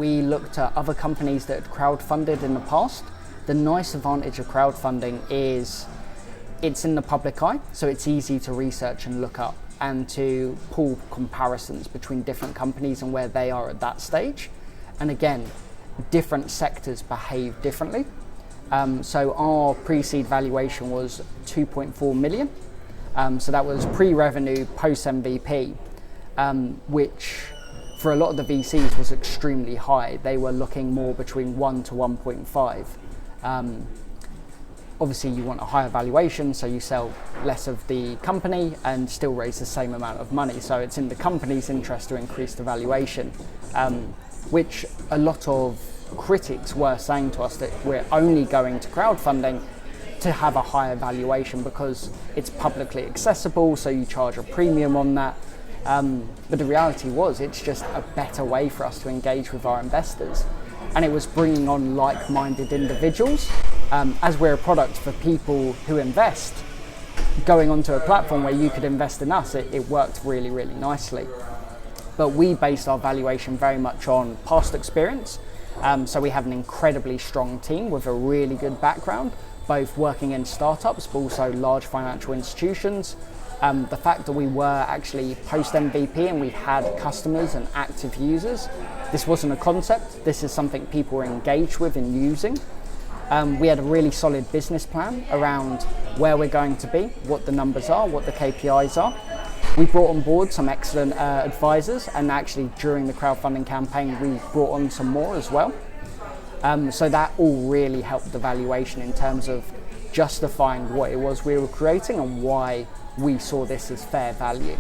we looked at other companies that had crowdfunded in the past. The nice advantage of crowdfunding is it's in the public eye, so it's easy to research and look up and to pull comparisons between different companies and where they are at that stage. And again, different sectors behave differently. So our pre-seed valuation was 2.4 million. So that was pre-revenue, post-MVP, which for a lot of the VCs was extremely high. They were looking more between 1 to 1.5. Obviously you want a higher valuation, so you sell less of the company and still raise the same amount of money. So it's in the company's interest to increase the valuation, which a lot of critics were saying to us that we're only going to crowdfunding to have a higher valuation because it's publicly accessible, so you charge a premium on that. But the reality was it's just a better way for us to engage with our investors. And it was bringing on like-minded individuals. As we're a product for people who invest, going onto a platform where you could invest in us, it worked really, really nicely. But we based our valuation very much on past experience. So we have an incredibly strong team with a really good background, both working in startups, but also large financial institutions. The fact that we were actually post-MVP and we had customers and active users, this wasn't a concept, this is something people were engaged with and using. We had a really solid business plan around where we're going to be, what the numbers are, what the KPIs are. We brought on board some excellent advisors, and actually during the crowdfunding campaign we brought on some more as well. So that all really helped the valuation in terms of justifying what it was we were creating and why we saw this as fair value.